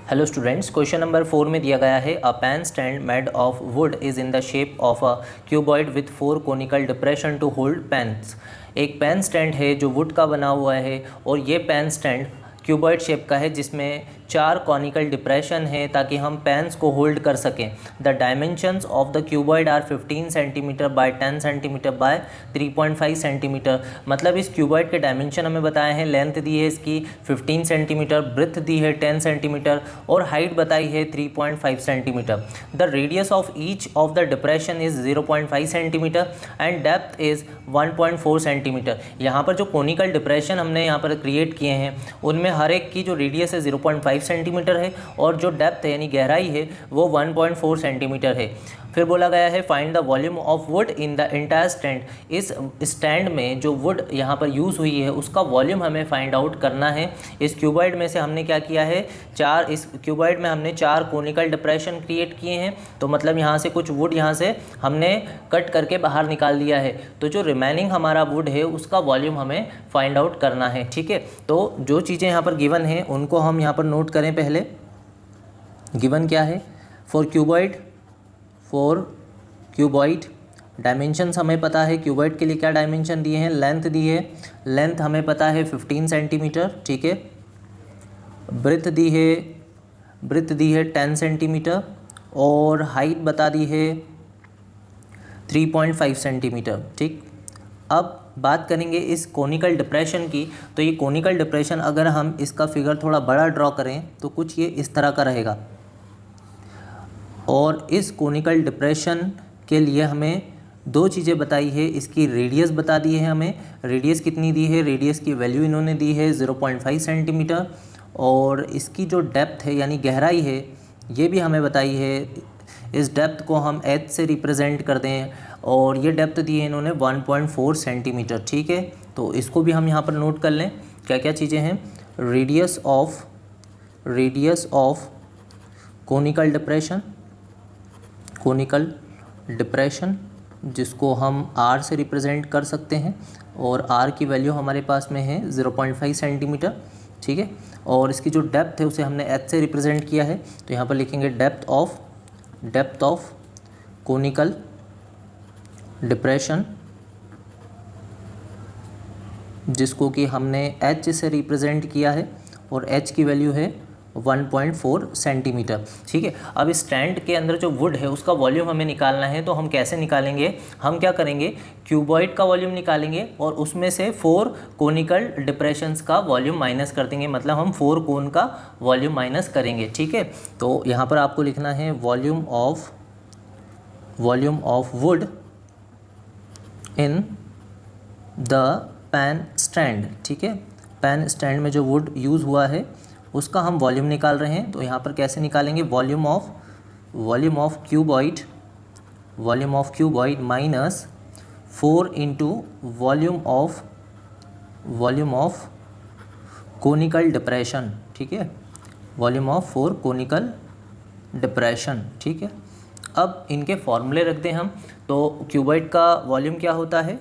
Hello students, question number 4 में दिया गया है a pen stand made of wood is in the shape of a cuboid with 4 conical depression to hold pens. एक pen stand है जो would का बना हुआ है और ये पेन स्टैंड क्यूबॉइड शेप का है जिसमें 4 कॉनिकल डिप्रेशन है ताकि हम पेन्स को होल्ड कर सकें। The dimensions of the cuboid are 15 centimetre by 10 centimetre by 3.5 centimetre. मतलब इस क्यूबॉइड के डायमेंशन हमें बताए हैं। लेंथ दी है इसकी 15 सेंटीमीटर, ब्रेथ दी है 10 सेंटीमीटर और हाइट बताई है 3.5 centimetre. The radius of each of the depression is 0.5 centimetre and depth is 1.4 centimetre. यहाँ पर जो कोनिकल डिप्रेशन हमने यहाँ पर क्रिएट किए हैं उनमें हर एक की जो रेडियस है 0.5 सेंटीमीटर है और जो डेप्थ है यानी गहराई है वो 1.4 सेंटीमीटर है। फिर बोला गया है find the volume of wood in the entire stand. इस स्टैंड में जो वुड यहाँ पर यूज़ हुई है उसका वॉल्यूम हमें फाइंड आउट करना है। इस क्यूबॉइड में से हमने क्या किया है, इस क्यूबॉइड में हमने 4 कोनिकल डिप्रेशन क्रिएट किए हैं। तो मतलब यहाँ से कुछ वुड यहाँ से हमने कट करके बाहर निकाल दिया है। तो जो रिमेनिंग हमारा वुड है उसका वॉल्यूम हमें फाइंड आउट करना है। ठीक है, तो जो चीज़ें यहाँ पर गिवन हैं उनको हम यहाँ पर नोट करें। पहले गिवन क्या है, फॉर क्यूबॉइड डायमेंशंस हमें पता है। क्यूबॉइड के लिए क्या डायमेंशन दिए हैं, लेंथ दी है, लेंथ हमें पता है 15 सेंटीमीटर। ठीक है, ब्रेथ दी है 10 सेंटीमीटर और हाइट बता दी है 3.5 सेंटीमीटर। ठीक, अब बात करेंगे इस कोनिकल डिप्रेशन की। तो ये कोनिकल डिप्रेशन अगर हम इसका फिगर थोड़ा बड़ा ड्रॉ करें तो कुछ ये इस तरह का रहेगा। और इस कोनिकल डिप्रेशन के लिए हमें 2 चीज़ें बताई है। इसकी रेडियस बता दी है हमें, रेडियस कितनी दी है, रेडियस की वैल्यू इन्होंने दी है 0.5 सेंटीमीटर। और इसकी जो डेप्थ है यानी गहराई है ये भी हमें बताई है। इस डेप्थ को हम h से रिप्रेजेंट करते हैं और ये डेप्थ दी है इन्होंने 1.4 सेंटीमीटर। ठीक है, तो इसको भी हम यहाँ पर नोट कर लें। क्या क्या चीज़ें हैं, रेडियस ऑफ कोनिकल डिप्रेशन जिसको हम r से रिप्रेजेंट कर सकते हैं और r की वैल्यू हमारे पास में है 0.5 सेंटीमीटर। ठीक है, और इसकी जो डेप्थ है उसे हमने h से रिप्रेजेंट किया है। तो यहाँ पर लिखेंगे डेप्थ ऑफ कोनिकल डिप्रेशन जिसको कि हमने h से रिप्रेजेंट किया है और h की वैल्यू है 1.4 सेंटीमीटर। ठीक है, अब इस स्टैंड के अंदर जो वुड है उसका वॉल्यूम हमें निकालना है। तो हम कैसे निकालेंगे, हम क्या करेंगे, क्यूबॉइड का वॉल्यूम निकालेंगे और उसमें से 4 कोनिकल डिप्रेशंस का वॉल्यूम माइनस कर देंगे। मतलब हम 4 कोन का वॉल्यूम माइनस करेंगे। ठीक है, तो यहाँ पर आपको लिखना है volume of wood in the pen stand. ठीक है, पेन स्टैंड में जो वुड यूज़ हुआ है उसका हम वॉल्यूम निकाल रहे हैं। तो यहाँ पर कैसे निकालेंगे, volume of cuboid minus 4 into volume of conical depression. ठीक है, वॉल्यूम ऑफ 4 कोनिकल डिप्रेशन। ठीक है, अब इनके फॉर्मूले रख दें हम। तो क्यूबॉइड का वॉल्यूम क्या होता है,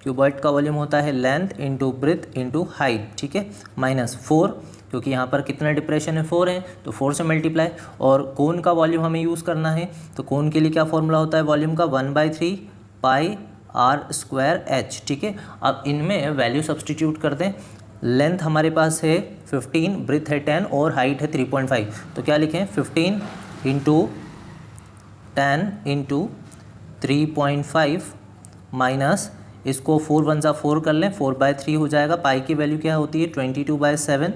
क्यूबॉइड का वॉल्यूम होता है length into breadth into height. ठीक है, माइनस 4 क्योंकि यहाँ पर कितना डिप्रेशन है, 4 है तो 4 से मल्टीप्लाई। और कोन का वॉल्यूम हमें यूज़ करना है। तो कोन के लिए क्या फॉर्मूला होता है वॉल्यूम का, 1/3 पाई r² h। ठीक है, अब इनमें वैल्यू सब्सटीट्यूट कर दें। लेंथ हमारे पास है 15, ब्रेथ है 10 और हाइट है 3.5। तो क्या लिखें, 15 इंटू 10 इंटू 3.5 माइनस इसको 4 1 जा 4 कर लें, 4/3 हो जाएगा। पाई की वैल्यू क्या होती है 22/7।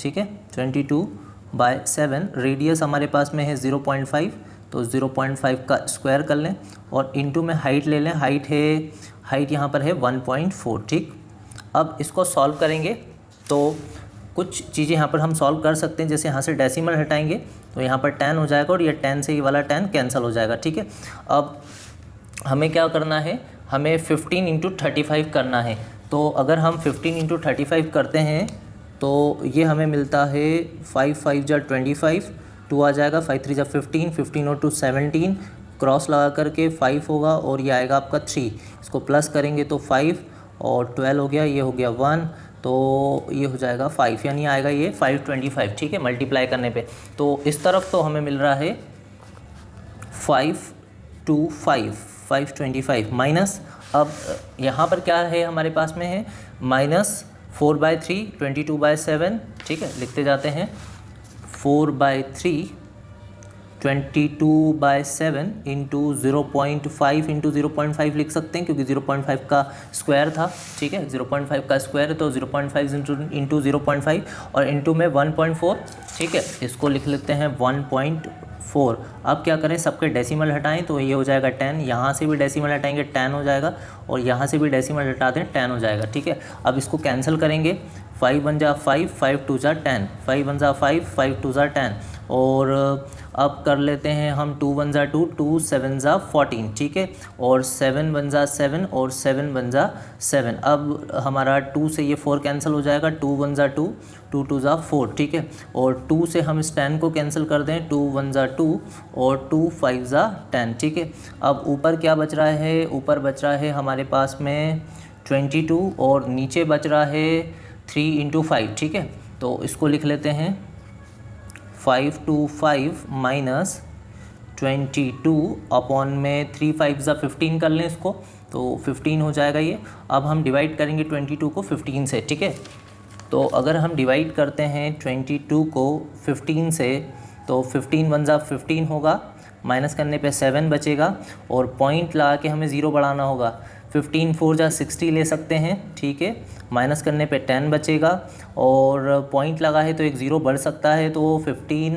ठीक है, 22/7। रेडियस हमारे पास में है 0.5 तो 0.5 का स्क्वायर कर लें और इंटू में हाइट ले लें। हाइट यहाँ पर है 1.4। ठीक, अब इसको सॉल्व करेंगे तो कुछ चीज़ें यहाँ पर हम सॉल्व कर सकते हैं। जैसे यहाँ से डेसिमल हटाएंगे तो यहाँ पर 10 हो जाएगा और ये 10 से ये वाला 10 कैंसिल हो जाएगा। ठीक है, अब हमें क्या करना है, हमें 15 इंटू 35 करना है। तो अगर हम 15 इंटू 35 करते हैं तो ये हमें मिलता है 5 5 जा 25, 2 आ जाएगा, 5 3 जा 15, 15 और 2 17, क्रॉस लगा करके 5 होगा और ये आएगा आपका 3। इसको प्लस करेंगे तो 5 और 12 हो गया, ये हो गया 1, तो ये हो जाएगा 5, यानी आएगा ये 525, ठीक है, मल्टीप्लाई करने पे। तो इस तरफ तो हमें मिल रहा है 525 माइनस, अब यहाँ पर क्या है हमारे पास में है -4/3 22/7, ठीक है, लिखते जाते हैं 4/3 22/7 इंटू 0.5 इंटू 0.5 लिख सकते हैं, क्योंकि 0.5 का स्क्वायर था, ठीक है, 0.5 का स्क्वायर है तो 0.5 इंटू 0.5 और इंटू में 1.4, ठीक है, इसको लिख लेते हैं 1.4। अब क्या करें, सबके डेसिमल हटाएं तो ये हो जाएगा 10, यहाँ से भी डेसिमल हटाएंगे 10 हो जाएगा, और यहाँ से भी डेसिमल हटा दें 10 हो जाएगा, ठीक है। अब इसको कैंसिल करेंगे, 5 1 जा 5, 5 2 जा 10, 5 1 जा 5, 5 2 जा 10, और अब कर लेते हैं हम 2 1 जा 2, 2 7 जा 14, ठीक है, और 7 1 जा 7 और 7 1 जा 7। अब हमारा 2 से ये 4 कैंसिल हो जाएगा, 2 1 जा 2, 2 2 जा 4, ठीक है, और 2 से हम इस 10 को कैंसिल कर दें, 2 1 जा 2 और 2 5 जा 10, ठीक है। अब ऊपर क्या बच रहा है, ऊपर बच रहा है हमारे पास में 22 और नीचे बच रहा है 3 इंटू 5, ठीक है, तो इसको लिख लेते हैं 525 माइनस 22 अपॉन में 3 5 जा 15 कर लें इसको, तो 15 हो जाएगा ये। अब हम डिवाइड करेंगे 22 को 15 से, ठीक है, तो अगर हम डिवाइड करते हैं 22 को 15 से तो 15 1 जा 15 होगा, माइनस करने पे 7 बचेगा और पॉइंट लगा के हमें 0 बढ़ाना होगा, 15 4 जा 60 ले सकते हैं, ठीक है, माइनस करने पे 10 बचेगा और पॉइंट लगा है तो एक 0 बढ़ सकता है, तो 15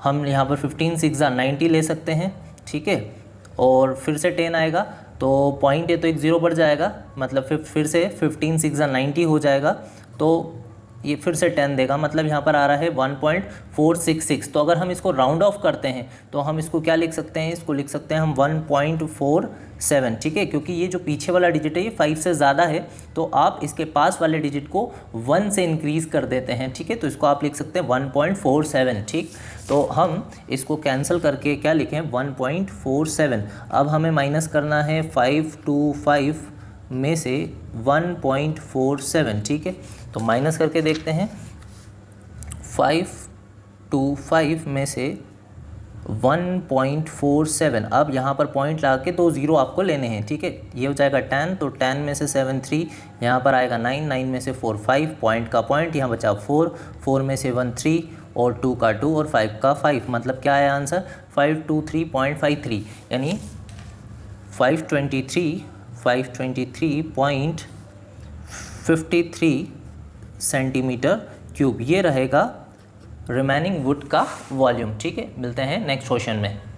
हम यहाँ पर 15 6 जा 90 ले सकते हैं, ठीक है, और फिर से 10 आएगा तो पॉइंट है तो एक 0 बढ़ जाएगा, मतलब फिर से 15 6 जा 90 हो जाएगा, तो ये फिर से 10 देगा, मतलब यहाँ पर आ रहा है 1.466। तो अगर हम इसको राउंड ऑफ करते हैं तो हम इसको क्या लिख सकते हैं, इसको लिख सकते हैं हम 1.47, ठीक है, क्योंकि ये जो पीछे वाला डिजिट है ये 5 से ज़्यादा है, तो आप इसके पास वाले डिजिट को 1 से इंक्रीज़ कर देते हैं, ठीक है, तो इसको आप लिख सकते हैं 1.47, ठीक। तो हम इसको कैंसिल करके क्या लिखें 1.47। अब हमें माइनस करना है 525 में से 1.47, ठीक है, तो माइनस करके देखते हैं 525 में से 1.47। अब यहाँ पर पॉइंट लगा के 2 0 आपको लेने हैं, ठीक है, ये हो जाएगा 10, तो 10 में से 7 3, यहाँ पर आएगा 9, 9 में से 4 5, पॉइंट का पॉइंट यहाँ बचा 4, 4 में से 1 3 और 2 का 2 और 5 का 5, मतलब क्या है आंसर 523.53, यानी 523.53 सेंटीमीटर क्यूब, ये रहेगा रिमेनिंग वुड का वॉल्यूम, ठीक है। मिलते हैं नेक्स्ट क्वेश्चन में।